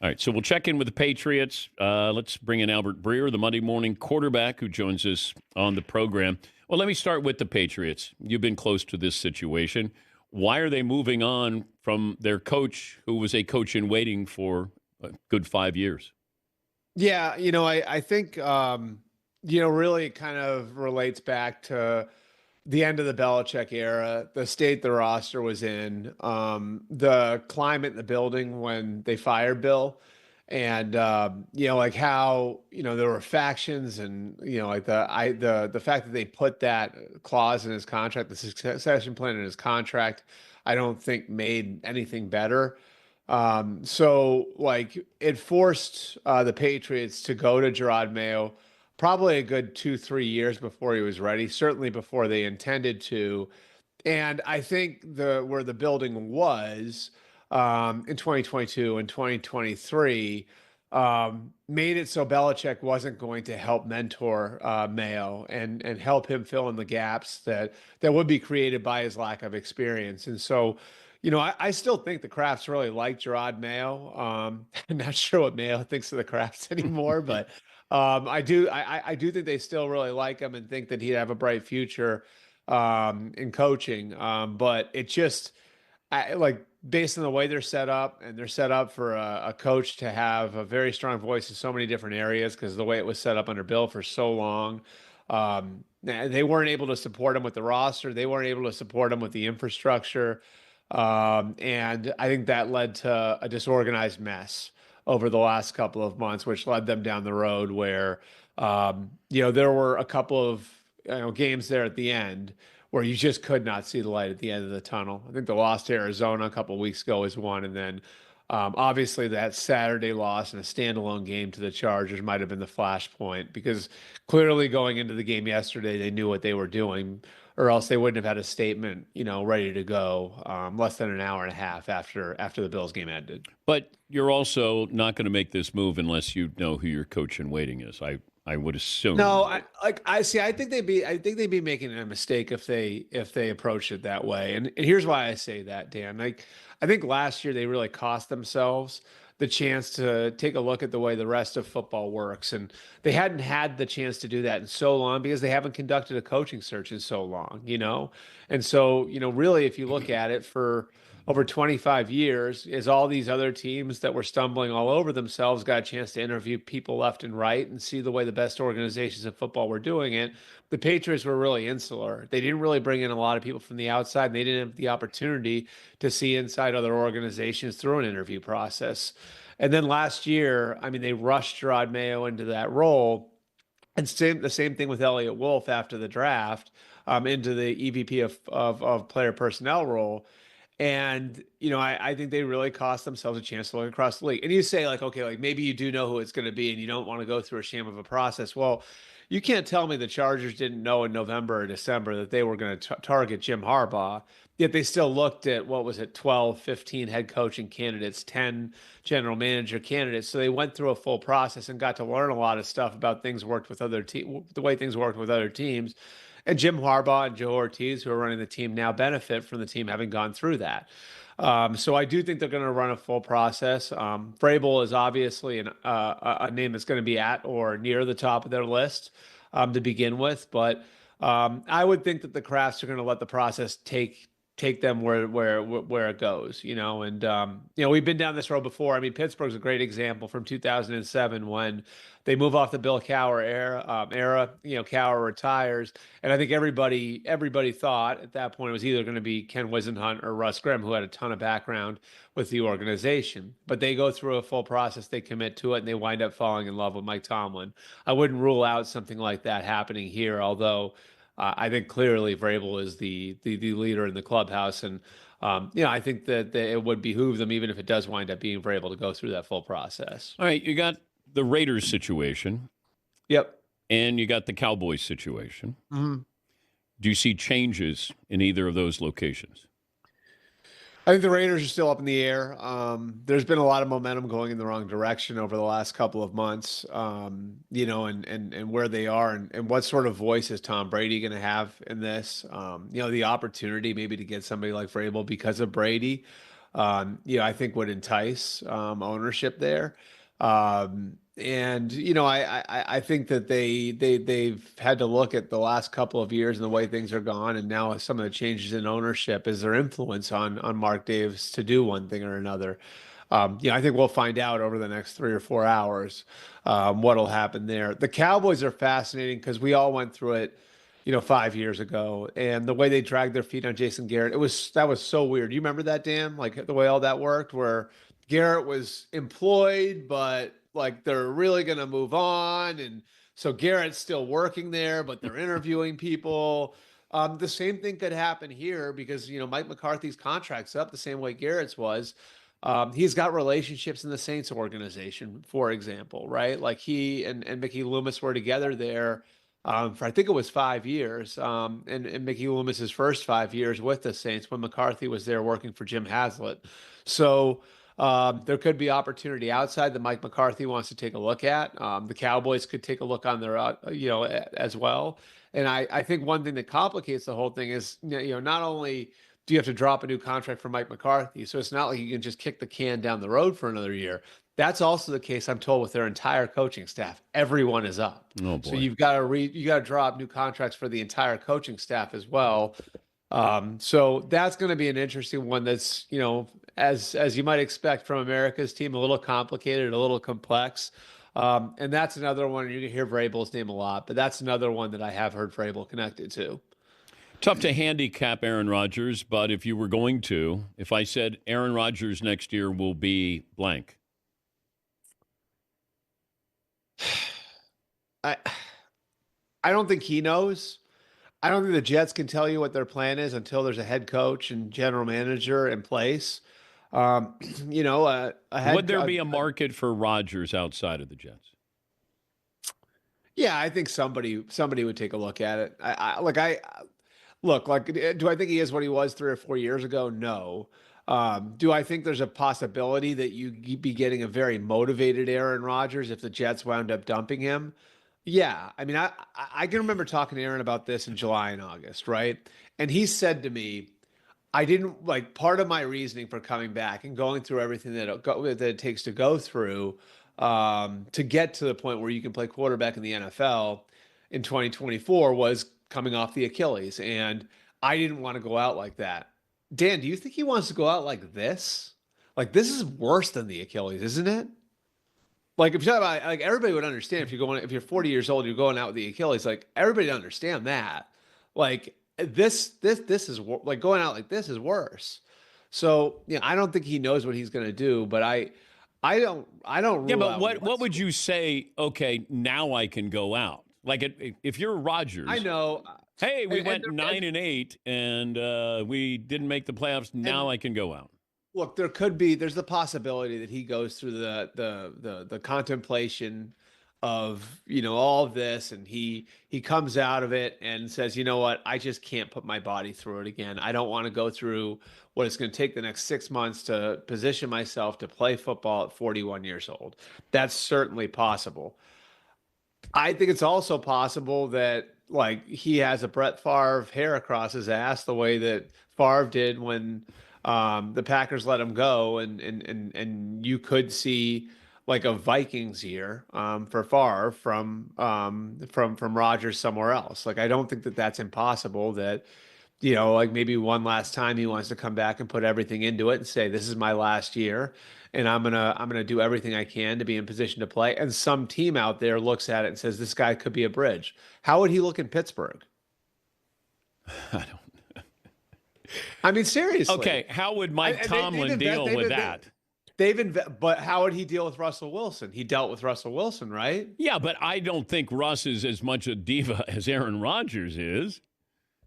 All right, so we'll check in with the Patriots. Let's bring in Albert Breer, the Monday morning quarterback who joins us on the program. Well, let me start with the Patriots. You've been close to this situation. Why are they moving on from their coach, who was a coach in waiting for a good 5 years? Yeah, I think really it kind of relates back to the end of the Belichick era, the state the roster was in, the climate in the building when they fired Bill, and like how there were factions, and like the fact that they put that clause in his contract, the succession plan in his contract, I don't think made anything better. So like it forced the Patriots to go to Gerard Mayo probably a good 2, 3 years before he was ready, certainly before they intended to. And I think the where the building was in 2022 and 2023 made it so Belichick wasn't going to help mentor Mayo and help him fill in the gaps that would be created by his lack of experience. And so, I still think the Krafts really like Gerard Mayo. I'm not sure what Mayo thinks of the Krafts anymore, but I do think they still really like him and think that he'd have a bright future in coaching. But it just like based on the way they're set up, and they're set up for a coach to have a very strong voice in so many different areas because the way it was set up under Bill for so long. They weren't able to support him with the roster. They weren't able to support him with the infrastructure. And I think that led to a disorganized mess over the last couple of months, which led them down the road where, there were a couple of games there at the end where you just could not see the light at the end of the tunnel. I think the loss to Arizona a couple of weeks ago is one, and then obviously that Saturday loss in a standalone game to the Chargers might have been the flashpoint because clearly going into the game yesterday, they knew what they were doing, or else they wouldn't have had a statement, ready to go less than an hour and a half after the Bills game ended. But you're also not going to make this move unless you know who your coach in waiting is. I would assume. No, I see. I think they'd be making a mistake if they approached it that way. And here's why I say that, Dan. Like I think last year they really cost themselves the chance to take a look at the way the rest of football works, and they hadn't had the chance to do that in so long because they haven't conducted a coaching search in so long. And so, really, if you look at it for over 25 years, is all these other teams that were stumbling all over themselves got a chance to interview people left and right and see the way the best organizations in football were doing it. The Patriots were really insular. They didn't really bring in a lot of people from the outside, and they didn't have the opportunity to see inside other organizations through an interview process. And then last year, I mean, they rushed Gerard Mayo into that role. And the same thing with Elliott Wolf after the draft into the EVP of player personnel role. And, I think they really cost themselves a chance to look across the league. And you say, like, okay, like maybe you do know who it's going to be and you don't want to go through a sham of a process. Well, you can't tell me the Chargers didn't know in November or December that they were going to target Jim Harbaugh, yet they still looked at, what was it, 12, 15 head coaching candidates, 10 general manager candidates. So they went through a full process and got to learn a lot of stuff about things worked with other the way things worked with other teams. And Jim Harbaugh and Joe Ortiz, who are running the team now, benefit from the team having gone through that. So I do think they're going to run a full process. Vrabel is obviously a name that's going to be at or near the top of their list to begin with, but I would think that the Krafts are going to let the process take them where it goes, and we've been down this road before. I mean, Pittsburgh's a great example from 2007 when they move off the Bill Cowher era. Cowher retires, and I think everybody thought at that point it was either going to be Ken Wisenhunt or Russ Grimm, who had a ton of background with the organization. But they go through a full process, they commit to it, and they wind up falling in love with Mike Tomlin. I wouldn't rule out something like that happening here, although I think clearly Vrabel is the leader in the clubhouse, and I think that it would behoove them, even if it does wind up being Vrabel, to go through that full process. All right, you got the Raiders situation. Yep. And you got the Cowboys situation. Mm-hmm. Do you see changes in either of those locations? I think the Raiders are still up in the air. There's been a lot of momentum going in the wrong direction over the last couple of months, and where they are and what sort of voice is Tom Brady going to have in this? The opportunity maybe to get somebody like Vrabel because of Brady. I think would entice ownership there. And I think that they've had to look at the last couple of years and the way things are gone, and now some of the changes in ownership is their influence on Mark Davis to do one thing or another. I think we'll find out over the next 3 or 4 hours what'll happen there. The Cowboys are fascinating because we all went through it, 5 years ago, and the way they dragged their feet on Jason Garrett, that was so weird. You remember that, Dan? Like the way all that worked, where Garrett was employed, but like they're really going to move on, and so Garrett's still working there, but they're interviewing people. The same thing could happen here because Mike McCarthy's contract's up the same way Garrett's was. He's got relationships in the Saints organization, for example, right? Like he and Mickey Loomis were together there for I think it was 5 years. And Mickey Loomis's first 5 years with the Saints when McCarthy was there working for Jim Haslett. So there could be opportunity outside that Mike McCarthy wants to take a look at. The Cowboys could take a look on their, as well. And I think one thing that complicates the whole thing is, not only do you have to drop a new contract for Mike McCarthy, so it's not like you can just kick the can down the road for another year. That's also the case, I'm told, with their entire coaching staff. Everyone is up. Oh boy. So you've got to draw up new contracts for the entire coaching staff as well. So that's going to be an interesting one. That's as you might expect from America's team, a little complicated, a little complex. And that's another one. You can hear Vrabel's name a lot, but that's another one that I have heard Vrabel connected to. Tough to handicap Aaron Rodgers, but if you were going to, if I said Aaron Rodgers next year will be blank. I don't think he knows. I don't think the Jets can tell you what their plan is until there's a head coach and general manager in place. Would there be a market for Rodgers outside of the Jets? Yeah, I think somebody would take a look at it. Do I think he is what he was 3 or 4 years ago? No. Do I think there's a possibility that you'd be getting a very motivated Aaron Rodgers if the Jets wound up dumping him? Yeah. I mean, I can remember talking to Aaron about this in July and August, right? And he said to me, I didn't like part of my reasoning for coming back and going through everything that it takes to go through to get to the point where you can play quarterback in the NFL in 2024 was coming off the Achilles. And I didn't want to go out like that. Dan, do you think he wants to go out like this? Like this is worse than the Achilles, isn't it? Like if you're talking about, like everybody would understand if you're 40 years old, you're going out with the Achilles. Like everybody would understand that. Like this is like going out like this is worse. So I don't think he knows what he's going to do. But I don't. Rule yeah, but out what would you say? Okay, now I can go out. Like if you're Rodgers, I know. Hey, we went 9-8 and we didn't make the playoffs. Now I can go out. Look, there's the possibility that he goes through the contemplation of all of this, and he comes out of it and says, you know what, I just can't put my body through it again. I don't want to go through what it's going to take the next 6 months to position myself to play football at 41 years old. That's certainly possible. I think it's also possible that like he has a Brett Favre hair across his ass the way that Favre did when the Packers let him go, and you could see like a Vikings year for Favre from Rodgers somewhere else. Like I don't think that that's impossible. That like maybe one last time he wants to come back and put everything into it and say this is my last year, and I'm gonna do everything I can to be in position to play. And some team out there looks at it and says this guy could be a bridge. How would he look in Pittsburgh? I don't. I mean, seriously. Okay, how would Mike Tomlin deal with that? But how would he deal with Russell Wilson? He dealt with Russell Wilson, right? Yeah, but I don't think Russ is as much a diva as Aaron Rodgers is.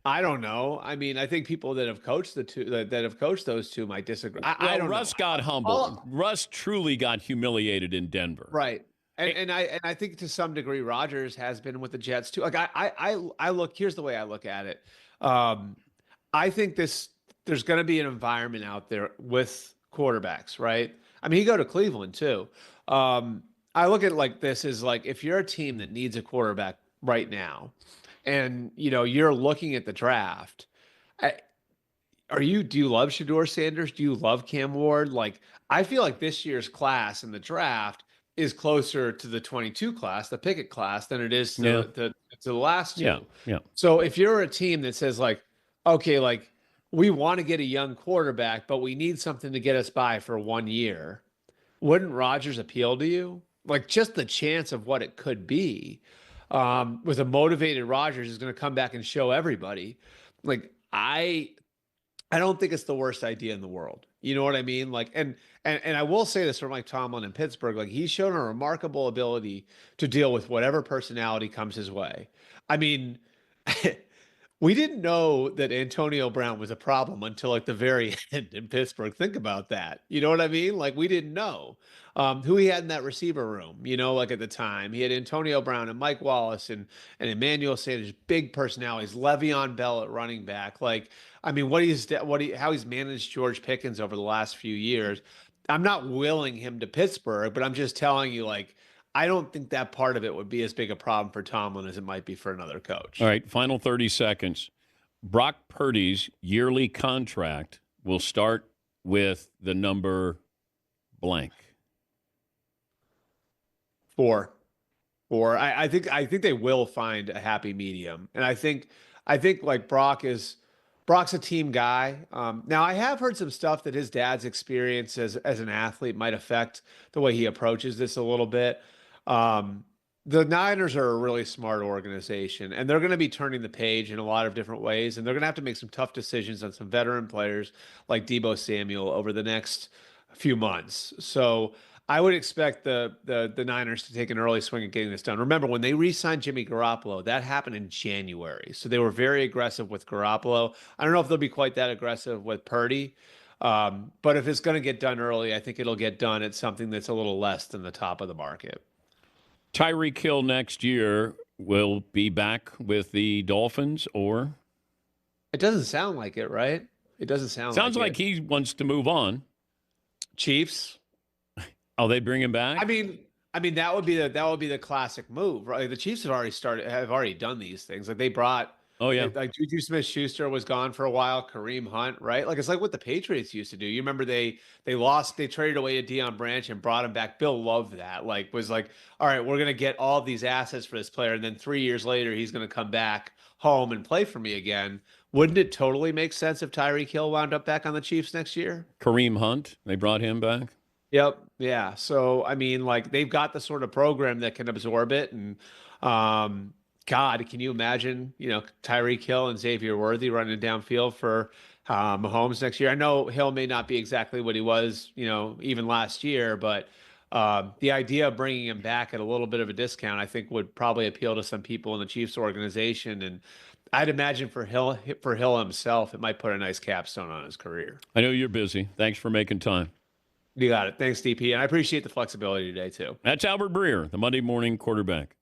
I don't know. I mean, I think people that have coached those two might disagree. I don't Russ know. got humbled. Russ truly got humiliated in Denver. Right. And I think to some degree Rodgers has been with the Jets too. Like I look, here's the way I look at it. I think there's going to be an environment out there with quarterbacks, right? I mean, you go to Cleveland too. I look at it like this is like if you're a team that needs a quarterback right now, and you're looking at the draft, do you love Shador Sanders? Do you love Cam Ward? Like, I feel like this year's class in the draft is closer to the 22 class, the Pickett class, than it is Yeah. to the last Yeah. two. Yeah. So if you're a team that says like, okay, like we want to get a young quarterback, but we need something to get us by for 1 year, wouldn't Rodgers appeal to you? Like just the chance of what it could be, with a motivated Rodgers is going to come back and show everybody. Like I don't think it's the worst idea in the world. You know what I mean? Like, and I will say this for Mike Tomlin in Pittsburgh. Like, he's shown a remarkable ability to deal with whatever personality comes his way. I mean, we didn't know that Antonio Brown was a problem until like the very end in Pittsburgh. Think about that. You know what I mean? Like, we didn't know who he had in that receiver room. You know, like at the time, he had Antonio Brown and Mike Wallace and Emmanuel Sanders, big personalities. Le'Veon Bell at running back. Like, I mean, how he's managed George Pickens over the last few years. I'm not willing him to Pittsburgh, but I'm just telling you, like, I don't think that part of it would be as big a problem for Tomlin as it might be for another coach. All right, final 30 seconds. Brock Purdy's yearly contract will start with the number blank. 4. I think they will find a happy medium, and I think like Brock's a team guy. Now I have heard some stuff that his dad's experience as an athlete might affect the way he approaches this a little bit. The Niners are a really smart organization, and they're going to be turning the page in a lot of different ways, and they're going to have to make some tough decisions on some veteran players like Deebo Samuel over the next few months. So I would expect the Niners to take an early swing at getting this done. Remember, when they re-signed Jimmy Garoppolo, that happened in January. So they were very aggressive with Garoppolo. I don't know if they'll be quite that aggressive with Purdy. But if it's going to get done early, I think it'll get done at something that's a little less than the top of the market. Tyreek Hill next year will be back with the Dolphins, or? It doesn't sound like it, right? It doesn't Sounds like he wants to move on. Chiefs. Oh, they bring him back? I mean that would be the classic move, right? The Chiefs have already done these things. Like they brought like Juju Smith-Schuster was gone for a while, Kareem Hunt, right? Like it's like what the Patriots used to do. You remember they traded away to Deion Branch and brought him back. Bill loved that. Like was like, all right, we're gonna get all these assets for this player, and then 3 years later he's gonna come back home and play for me again. Wouldn't it totally make sense if Tyreek Hill wound up back on the Chiefs next year? Kareem Hunt, they brought him back. Yep. Yeah. So, I mean, like they've got the sort of program that can absorb it. And God, can you imagine, Tyreek Hill and Xavier Worthy running downfield for Mahomes next year? I know Hill may not be exactly what he was, even last year, but the idea of bringing him back at a little bit of a discount, I think would probably appeal to some people in the Chiefs organization. And I'd imagine for Hill himself, it might put a nice capstone on his career. I know you're busy. Thanks for making time. You got it. Thanks, DP. And I appreciate the flexibility today, too. That's Albert Breer, the Monday morning quarterback.